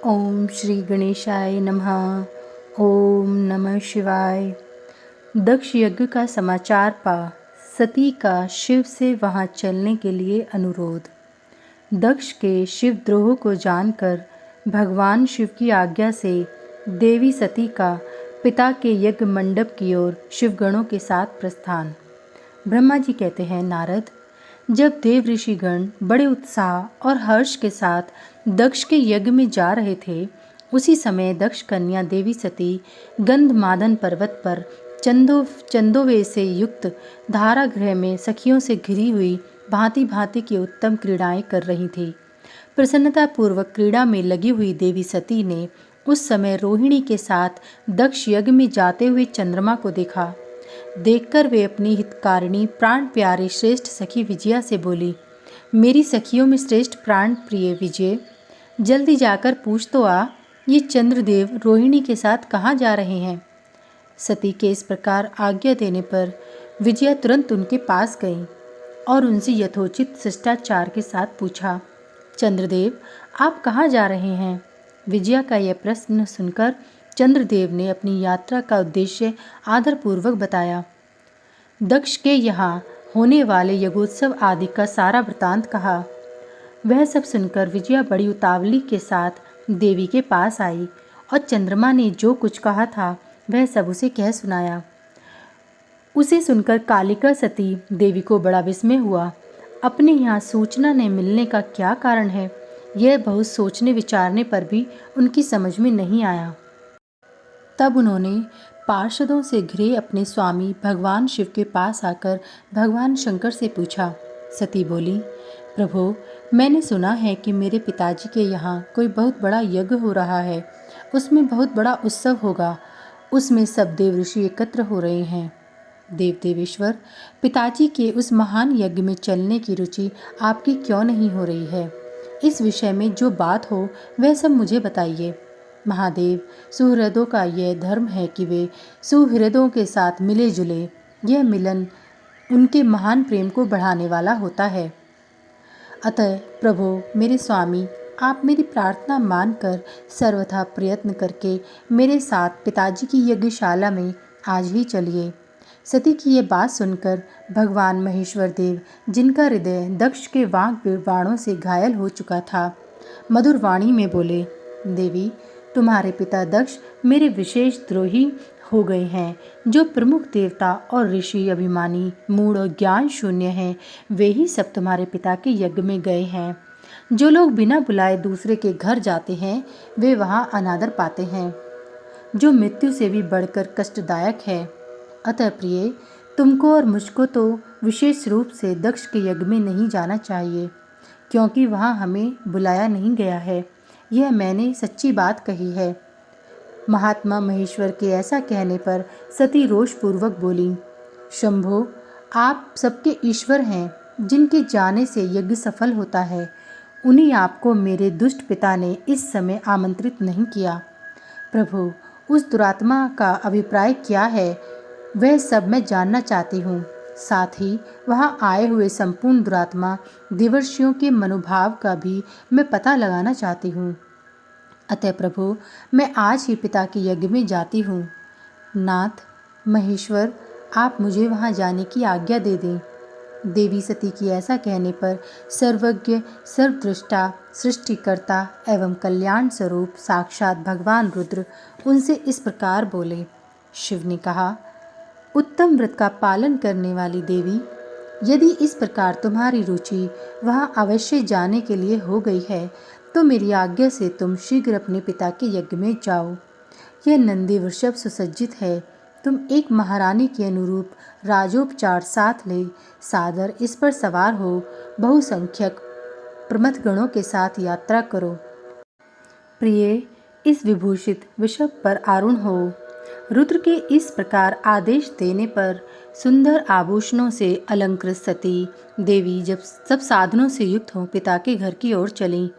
ओम श्री गणेशाय नमः। ओम नमः शिवाय। दक्ष यज्ञ का समाचार पा सती का शिव से वहां चलने के लिए अनुरोध। दक्ष के शिवद्रोह को जानकर भगवान शिव की आज्ञा से देवी सती का पिता के यज्ञ मंडप की ओर शिवगणों के साथ प्रस्थान। ब्रह्मा जी कहते हैं, नारद, जब देव ऋषिगण बड़े उत्साह और हर्ष के साथ दक्ष के यज्ञ में जा रहे थे, उसी समय दक्ष कन्या देवी सती गंधमादन पर्वत पर चंदोवे से युक्त धारागृह में सखियों से घिरी हुई भांति भांति की उत्तम क्रीड़ाएं कर रही थी। प्रसन्नतापूर्वक क्रीड़ा में लगी हुई देवी सती ने उस समय रोहिणी के साथ दक्ष यज्ञ में जाते हुए चंद्रमा को देखा। देखकर वे अपनी हितकारिणी प्राण प्यारी श्रेष्ठ सखी विजया से बोली, मेरी सखियों में श्रेष्ठ प्राण प्रिय विजय, जल्दी जाकर पूछ तो आ, ये चंद्रदेव रोहिणी के साथ कहाँ जा रहे हैं। सती के इस प्रकार आज्ञा देने पर विजया तुरंत उनके पास गई और उनसे यथोचित शिष्टाचार के साथ पूछा, चंद्रदेव, आप कहाँ जा रहे हैं। विजया का यह प्रश्न सुनकर चंद्रदेव ने अपनी यात्रा का उद्देश्य आदरपूर्वक बताया। दक्ष के यहाँ होने वाले यज्ञोत्सव आदि का सारा वृतांत कहा। वह सब सुनकर विजया बड़ी उतावली के साथ देवी के पास आई और चंद्रमा ने जो कुछ कहा था वह सब उसे कह सुनाया। उसे सुनकर कालिका सती देवी को बड़ा विस्मय हुआ। अपने यहाँ सूचना न मिलने का क्या कारण है, यह बहुत सोचने विचारने पर भी उनकी समझ में नहीं आया। तब उन्होंने पार्षदों से घिरे अपने स्वामी भगवान शिव के पास आकर भगवान शंकर से पूछा। सती बोली, प्रभु, मैंने सुना है कि मेरे पिताजी के यहाँ कोई बहुत बड़ा यज्ञ हो रहा है, उसमें बहुत बड़ा उत्सव होगा, उसमें सब देव ऋषि एकत्र हो रहे हैं। देवेश्वर, पिताजी के उस महान यज्ञ में चलने की रुचि आपकी क्यों नहीं हो रही है। इस विषय में जो बात हो वह सब मुझे बताइए। महादेव, सुहृदों का यह धर्म है कि वे सुहृदों के साथ मिले जुले। यह मिलन उनके महान प्रेम को बढ़ाने वाला होता है। अतः प्रभु मेरे स्वामी, आप मेरी प्रार्थना मानकर सर्वथा प्रयत्न करके मेरे साथ पिताजी की यज्ञशाला में आज ही चलिए। सती की यह बात सुनकर भगवान महेश्वर देव, जिनका हृदय दक्ष के वाक बाणों से घायल हो चुका था, मधुर वाणी में बोले, देवी, तुम्हारे पिता दक्ष मेरे विशेष द्रोही हो गए हैं। जो प्रमुख देवता और ऋषि अभिमानी, मूढ़ और ज्ञान शून्य हैं, वे ही सब तुम्हारे पिता के यज्ञ में गए हैं। जो लोग बिना बुलाए दूसरे के घर जाते हैं, वे वहाँ अनादर पाते हैं, जो मृत्यु से भी बढ़कर कष्टदायक है। अतः प्रिय, तुमको और मुझको तो विशेष रूप से दक्ष के यज्ञ में नहीं जाना चाहिए, क्योंकि वहाँ हमें बुलाया नहीं गया है। यह मैंने सच्ची बात कही है। महात्मा महेश्वर के ऐसा कहने पर सती रोषपूर्वक बोली, शंभो, आप सबके ईश्वर हैं, जिनके जाने से यज्ञ सफल होता है। उन्हीं आपको मेरे दुष्ट पिता ने इस समय आमंत्रित नहीं किया। प्रभु, उस दुरात्मा का अभिप्राय क्या है, वह सब मैं जानना चाहती हूँ। साथ ही वहाँ आए हुए संपूर्ण दुरात्मा देवर्षियों के मनोभाव का भी मैं पता लगाना चाहती हूँ। अतः प्रभु, मैं आज ही पिता के यज्ञ में जाती हूँ। नाथ महेश्वर, आप मुझे वहाँ जाने की आज्ञा दे दें। देवी सती की ऐसा कहने पर सर्वज्ञ, सर्वदृष्टा, सृष्टिकर्ता एवं कल्याण स्वरूप साक्षात भगवान रुद्र उनसे इस प्रकार बोले। शिव ने कहा, उत्तम व्रत का पालन करने वाली देवी, यदि इस प्रकार तुम्हारी रुचि वहाँ अवश्य जाने के लिए हो गई है, तो मेरी आज्ञा से तुम शीघ्र अपने पिता के यज्ञ में जाओ। यह नंदी वृषभ सुसज्जित है। तुम एक महारानी के अनुरूप राजोपचार साथ ले सादर इस पर सवार हो बहुसंख्यक प्रमथगणों के साथ यात्रा करो। प्रिय, इस विभूषित वृषभ पर आरूढ़ हो। रुद्र के इस प्रकार आदेश देने पर सुंदर आभूषणों से अलंकृत सती देवी जब सब साधनों से युक्त हो पिता के घर की ओर चली।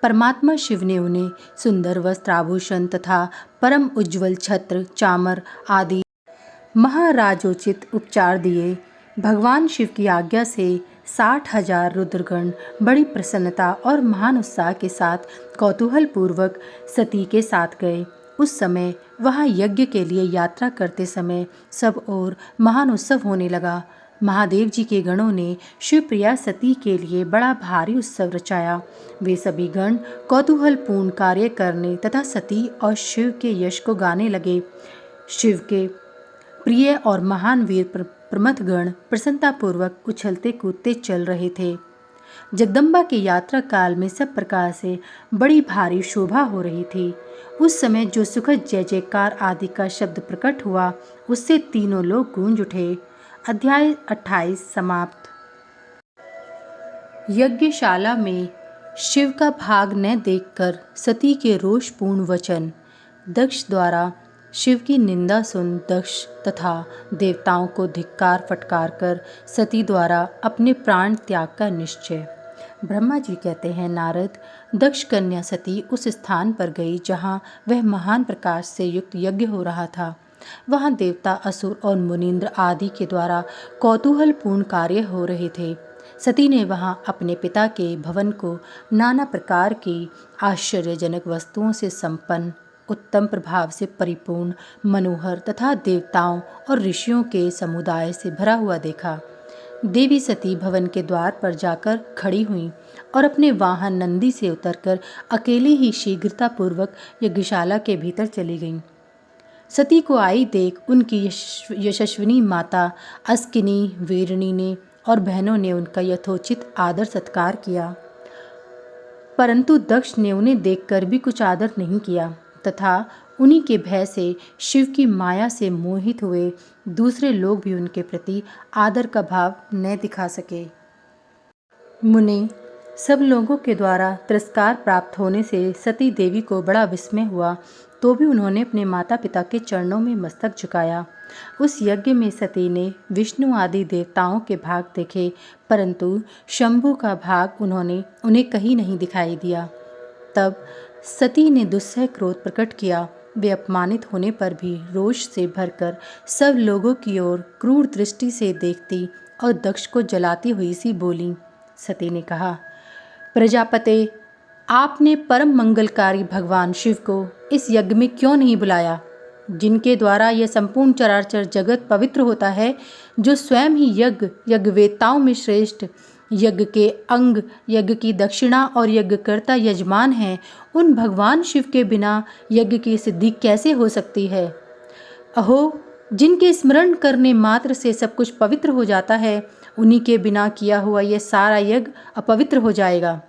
परमात्मा शिव ने उन्हें सुंदर वस्त्र, आभूषण तथा परम उज्ज्वल छत्र, चामर आदि महाराजोचित उपचार दिए। भगवान शिव की आज्ञा से 60,000 रुद्रगण बड़ी प्रसन्नता और महान उत्साह के साथ कौतूहल पूर्वक सती के साथ गए। उस समय वहाँ यज्ञ के लिए यात्रा करते समय सब ओर महान उत्सव होने लगा। महादेव जी के गणों ने शिवप्रिया सती के लिए बड़ा भारी उत्सव रचाया। वे सभी गण कौतूहलपूर्ण कार्य करने तथा सती और शिव के यश को गाने लगे। शिव के प्रिय और महान वीर प्रमथ गण प्रसन्नतापूर्वक उछलते कूदते चल रहे थे। जगदम्बा के यात्रा काल में सब प्रकार से बड़ी भारी शोभा हो रही थी। उस समय जो सुखद जय जयकार आदि का शब्द प्रकट हुआ, उससे तीनों लोग गूंज उठे। अध्याय 28 समाप्त। यज्ञशाला में शिव का भाग न देखकर सती के रोषपूर्ण वचन। दक्ष द्वारा शिव की निंदा सुन दक्ष तथा देवताओं को धिक्कार फटकार कर सती द्वारा अपने प्राण त्याग का निश्चय। ब्रह्मा जी कहते हैं, नारद, दक्ष कन्या सती उस स्थान पर गई जहाँ वह महान प्रकाश से युक्त यज्ञ हो रहा था। वहाँ देवता, असुर और मुनींद्र आदि के द्वारा कौतूहलपूर्ण कार्य हो रहे थे। सती ने वहाँ अपने पिता के भवन को नाना प्रकार की आश्चर्यजनक वस्तुओं से संपन्न, उत्तम प्रभाव से परिपूर्ण, मनोहर तथा देवताओं और ऋषियों के समुदाय से भरा हुआ देखा। देवी सती भवन के द्वार पर जाकर खड़ी हुईं और अपने वाहन नंदी से उतरकर अकेली ही शीघ्रतापूर्वक यज्ञशाला के भीतर चली गईं। सती को आई देख उनकी यशस्विनी माता अस्किनी, वीरिणी ने और बहनों ने उनका यथोचित आदर सत्कार किया, परंतु दक्ष ने उन्हें देखकर भी कुछ आदर नहीं किया तथा उन्हीं के भय से शिव की माया से मोहित हुए दूसरे लोग भी उनके प्रति आदर का भाव न दिखा सके। मुने, सब लोगों के द्वारा तिरस्कार प्राप्त होने से सती देवी को बड़ा विस्मय हुआ, तो भी उन्होंने अपने माता पिता के चरणों में मस्तक झुकाया। उस यज्ञ में सती ने विष्णु आदि देवताओं के भाग देखे, परंतु शंभु का भाग उन्हें कहीं नहीं दिखाई दिया। तब सती ने दुस्सह क्रोध प्रकट किया। वे अपमानित होने पर भी रोष से भरकर सब लोगों की ओर क्रूर दृष्टि से देखती और दक्ष को जलाती हुई सी बोली। सती ने कहा, प्रजापते, आपने परम मंगलकारी भगवान शिव को इस यज्ञ में क्यों नहीं बुलाया, जिनके द्वारा यह संपूर्ण चराचर जगत पवित्र होता है, जो स्वयं ही यज्ञवेत्ताओं में श्रेष्ठ, यज्ञ के अंग, यज्ञ की दक्षिणा और यज्ञकर्ता यजमान हैं। उन भगवान शिव के बिना यज्ञ की सिद्धि कैसे हो सकती है? अहो, जिनके स्मरण करने मात्र से सब कुछ पवित्र हो जाता है, उन्हीं के बिना किया हुआ यह सारा यज्ञ अपवित्र हो जाएगा।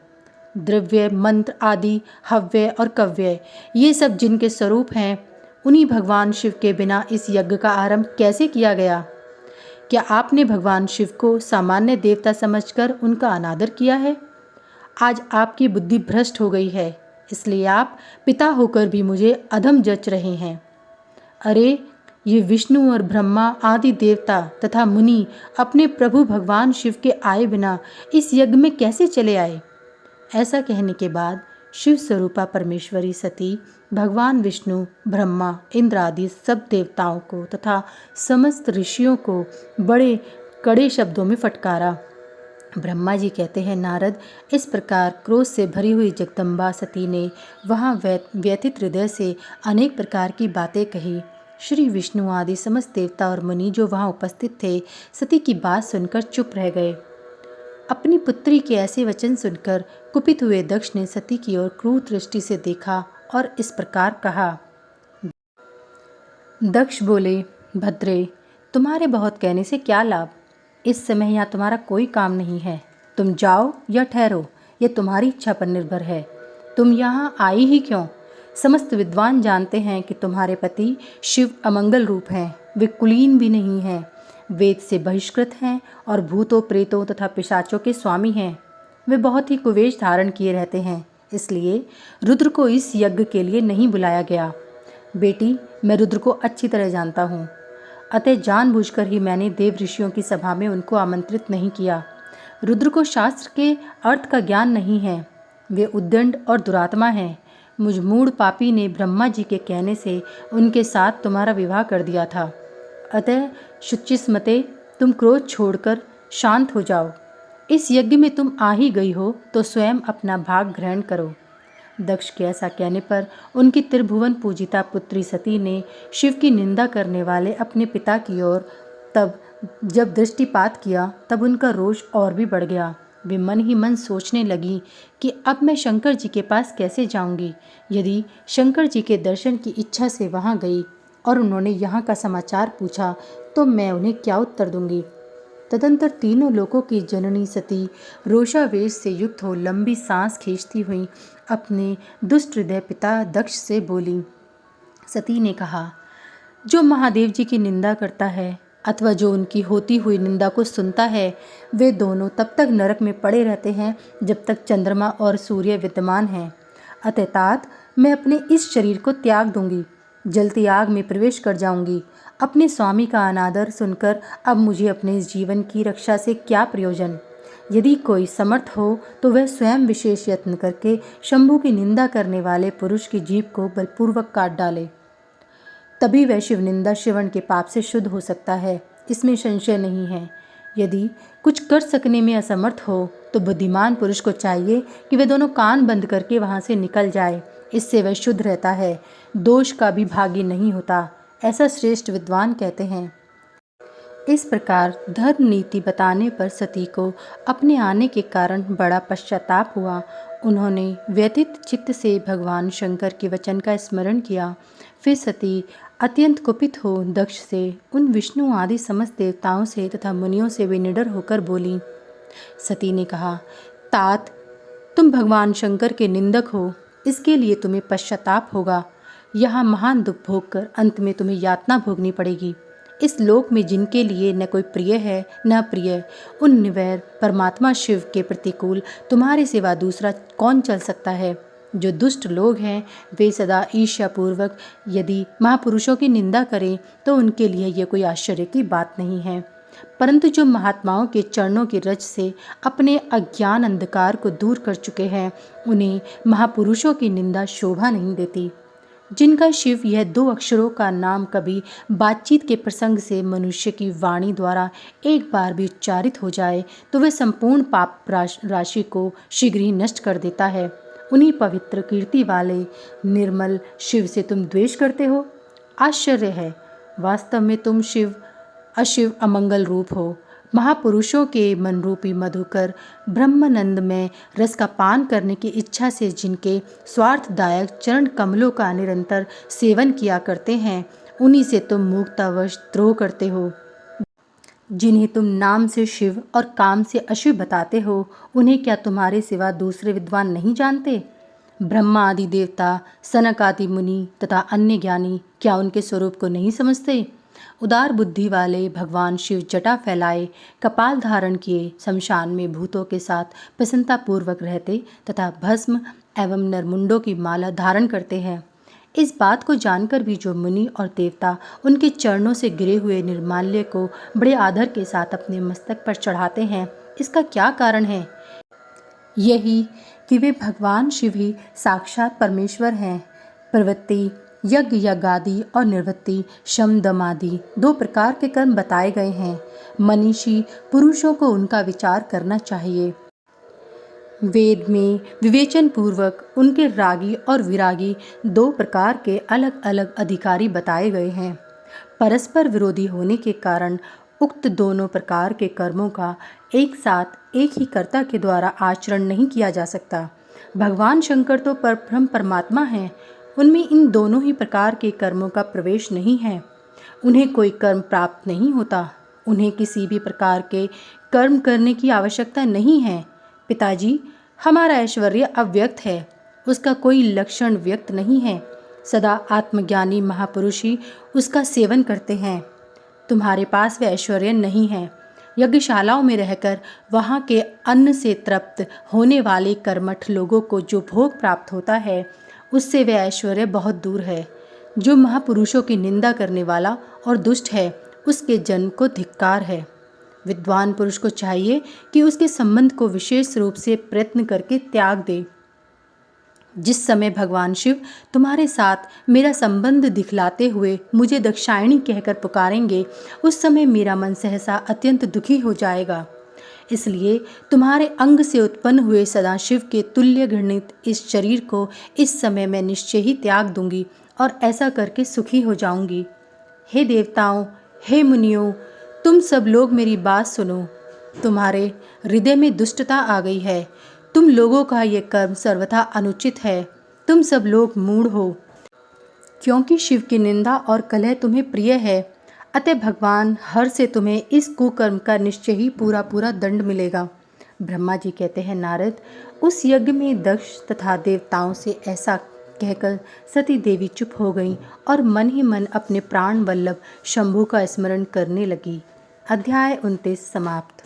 द्रव्य, मंत्र आदि, हव्य और कव्य, ये सब जिनके स्वरूप हैं, उन्हीं भगवान शिव के बिना इस यज्ञ का आरंभ कैसे किया गया? क्या आपने भगवान शिव को सामान्य देवता समझकर उनका अनादर किया है? आज आपकी बुद्धि भ्रष्ट हो गई है, इसलिए आप पिता होकर भी मुझे अधम जच रहे हैं। अरे, ये विष्णु और ब्रह्मा आदि देवता तथा मुनि अपने प्रभु भगवान शिव के आए बिना इस यज्ञ में कैसे चले आए? ऐसा कहने के बाद शिव स्वरूपा परमेश्वरी सती भगवान विष्णु, ब्रह्मा, इंद्र आदि सब देवताओं को तथा समस्त ऋषियों को बड़े कड़े शब्दों में फटकारा। ब्रह्मा जी कहते हैं, नारद, इस प्रकार क्रोध से भरी हुई जगदम्बा सती ने वहाँ व्यथित हृदय से अनेक प्रकार की बातें कही। श्री विष्णु आदि समस्त देवता और मुनि जो वहाँ उपस्थित थे, सती की बात सुनकर चुप रह गए। अपनी पुत्री के ऐसे वचन सुनकर कुपित हुए दक्ष ने सती की ओर क्रूर दृष्टि से देखा और इस प्रकार कहा। दक्ष बोले, भद्रे, तुम्हारे बहुत कहने से क्या लाभ? इस समय यहाँ तुम्हारा कोई काम नहीं है। तुम जाओ या ठहरो, यह तुम्हारी इच्छा पर निर्भर है। तुम यहाँ आई ही क्यों? समस्त विद्वान जानते हैं कि तुम्हारे पति शिव अमंगल रूप हैं। वे कुलीन भी नहीं हैं, वेद से बहिष्कृत हैं और भूतों, प्रेतों तथा पिशाचों के स्वामी हैं। वे बहुत ही कुवेश धारण किए रहते हैं, इसलिए रुद्र को इस यज्ञ के लिए नहीं बुलाया गया। बेटी, मैं रुद्र को अच्छी तरह जानता हूँ, अतः जानबूझकर ही मैंने देव ऋषियों की सभा में उनको आमंत्रित नहीं किया। रुद्र को शास्त्र के अर्थ का ज्ञान नहीं है, वे उद्दंड और दुरात्मा हैं। मुझ मूढ़ पापी ने ब्रह्मा जी के कहने से उनके साथ तुम्हारा विवाह कर दिया था। अतः शुचिस्मते, तुम क्रोध छोड़कर शांत हो जाओ। इस यज्ञ में तुम आ ही गई हो तो स्वयं अपना भाग ग्रहण करो। दक्ष के ऐसा कहने पर उनकी त्रिभुवन पूजिता पुत्री सती ने शिव की निंदा करने वाले अपने पिता की ओर तब जब दृष्टिपात किया तब उनका रोष और भी बढ़ गया। वे मन ही मन सोचने लगी कि अब मैं शंकर जी के पास कैसे जाऊंगी। यदि शंकर जी के दर्शन की इच्छा से वहां गई और उन्होंने यहाँ का समाचार पूछा तो मैं उन्हें क्या उत्तर दूंगी। तदंतर तीनों लोकों की जननी सती रोषावेश से युक्त हो लंबी सांस खींचती हुई अपने दुष्ट हृदय पिता दक्ष से बोली। सती ने कहा, जो महादेव जी की निंदा करता है अथवा जो उनकी होती हुई निंदा को सुनता है, वे दोनों तब तक नरक में पड़े रहते हैं जब तक चंद्रमा और सूर्य विद्यमान हैं। अतः मैं अपने इस शरीर को त्याग दूंगी, जलती आग में प्रवेश कर जाऊंगी। अपने स्वामी का अनादर सुनकर अब मुझे अपने इस जीवन की रक्षा से क्या प्रयोजन। यदि कोई समर्थ हो तो वह स्वयं विशेष यत्न करके शंभु की निंदा करने वाले पुरुष की जीभ को बलपूर्वक काट डाले, तभी वह शिव निंदा श्रवण के पाप से शुद्ध हो सकता है, इसमें संशय नहीं है। यदि कुछ कर सकने में असमर्थ हो तो बुद्धिमान पुरुष को चाहिए कि वह दोनों कान बंद करके वहां से निकल जाए, इससे वह शुद्ध रहता है, दोष का भी भागी नहीं होता, ऐसा श्रेष्ठ विद्वान कहते हैं। इस प्रकार धर्म नीति बताने पर सती को अपने आने के कारण बड़ा पश्चाताप हुआ। उन्होंने व्यथित चित्त से भगवान शंकर के वचन का स्मरण किया। फिर सती अत्यंत कुपित हो दक्ष से, उन विष्णु आदि समस्त देवताओं से तथा मुनियों से वे निडर होकर बोली। सती ने कहा, तात, तुम भगवान शंकर के निंदक हो, इसके लिए तुम्हें पश्चाताप होगा। यहाँ महान दुख भोग कर अंत में तुम्हें यातना भोगनी पड़ेगी। इस लोक में जिनके लिए न कोई प्रिय है न प्रिय, उन निवैर परमात्मा शिव के प्रतिकूल तुम्हारे सिवा दूसरा कौन चल सकता है। जो दुष्ट लोग हैं वे सदा ईर्ष्यापूर्वक यदि महापुरुषों की निंदा करें तो उनके लिए यह कोई आश्चर्य की बात नहीं है, परंतु जो महात्माओं के चरणों की रज से अपने अज्ञान अंधकार को दूर कर चुके हैं, उन्हें महापुरुषों की निंदा शोभा नहीं देती। जिनका शिव यह 2 अक्षरों का नाम कभी बातचीत के प्रसंग से मनुष्य की वाणी द्वारा एक बार भी उच्चारित हो जाए तो वह संपूर्ण पाप राशि को शीघ्र ही नष्ट कर देता है। उन्हीं पवित्र कीर्ति वाले निर्मल शिव से तुम द्वेष करते हो। आश्चर्य है, वास्तव में तुम शिव अशिव अमंगल रूप हो। महापुरुषों के मनरूपी मधुकर ब्रह्मानंद में रस का पान करने की इच्छा से जिनके स्वार्थदायक चरण कमलों का निरंतर सेवन किया करते हैं, उन्हीं से तुम मूर्खतावश द्रोह करते हो। जिन्हें तुम नाम से शिव और काम से अशिव बताते हो, उन्हें क्या तुम्हारे सिवा दूसरे विद्वान नहीं जानते। ब्रह्मा आदि देवता, सनक आदि मुनि तथा अन्य ज्ञानी क्या उनके स्वरूप को नहीं समझते। उदार बुद्धि वाले भगवान शिव जटा फैलाए, कपाल धारण किए, शमशान में भूतों के साथ प्रसन्नतापूर्वक रहते तथा भस्म एवं नरमुंडों की माला धारण करते हैं। इस बात को जानकर भी जो मुनि और देवता उनके चरणों से गिरे हुए निर्माल्य को बड़े आदर के साथ अपने मस्तक पर चढ़ाते हैं, इसका क्या कारण है। यही कि वे भगवान शिव ही साक्षात परमेश्वर हैं। प्रवृत्ति यज्ञ यज्ञादि और निवृत्ति शम दम आदि 2 प्रकार के कर्म बताए गए हैं। मनीषी पुरुषों को उनका विचार करना चाहिए। वेद में विवेचन पूर्वक उनके रागी और विरागी 2 प्रकार के अलग अलग अधिकारी बताए गए हैं। परस्पर विरोधी होने के कारण उक्त दोनों प्रकार के कर्मों का एक साथ एक ही कर्ता के द्वारा आचरण नहीं किया जा सकता। भगवान शंकर तो परब्रह्म परमात्मा हैं, उनमें इन दोनों ही प्रकार के कर्मों का प्रवेश नहीं है। उन्हें कोई कर्म प्राप्त नहीं होता, उन्हें किसी भी प्रकार के कर्म करने की आवश्यकता नहीं है। पिताजी, हमारा ऐश्वर्य अव्यक्त है, उसका कोई लक्षण व्यक्त नहीं है। सदा आत्मज्ञानी महापुरुष ही उसका सेवन करते हैं। तुम्हारे पास वह ऐश्वर्य नहीं है। यज्ञशालाओं में रहकर वहाँ के अन्न से तृप्त होने वाले कर्मठ लोगों को जो भोग प्राप्त होता है, उससे वह ऐश्वर्य बहुत दूर है। जो महापुरुषों की निंदा करने वाला और दुष्ट है, उसके जन्म को धिक्कार है। विद्वान पुरुष को चाहिए कि उसके संबंध को विशेष रूप से प्रयत्न करके त्याग दे। जिस समय भगवान शिव तुम्हारे साथ मेरा संबंध दिखलाते हुए मुझे दक्षायणी कहकर पुकारेंगे, उस समय मेरा मन सहसा अत्यंत दुखी हो जाएगा। इसलिए तुम्हारे अंग से उत्पन्न हुए सदाशिव के तुल्य घृणित इस शरीर को इस समय मैं निश्चय ही त्याग दूंगी और ऐसा करके सुखी हो जाऊंगी। हे देवताओं, हे मुनियों, तुम सब लोग मेरी बात सुनो। तुम्हारे हृदय में दुष्टता आ गई है। तुम लोगों का ये कर्म सर्वथा अनुचित है। तुम सब लोग मूढ़ हो, क्योंकि शिव की निंदा और कलह तुम्हें प्रिय है। अतः भगवान हर से तुम्हें इस कुकर्म का निश्चय ही पूरा पूरा दंड मिलेगा। ब्रह्मा जी कहते हैं, नारद, उस यज्ञ में दक्ष तथा देवताओं से ऐसा कहकर सती देवी चुप हो गई और मन ही मन अपने प्राण वल्लभ शंभु का स्मरण करने लगी। अध्याय 29 समाप्त।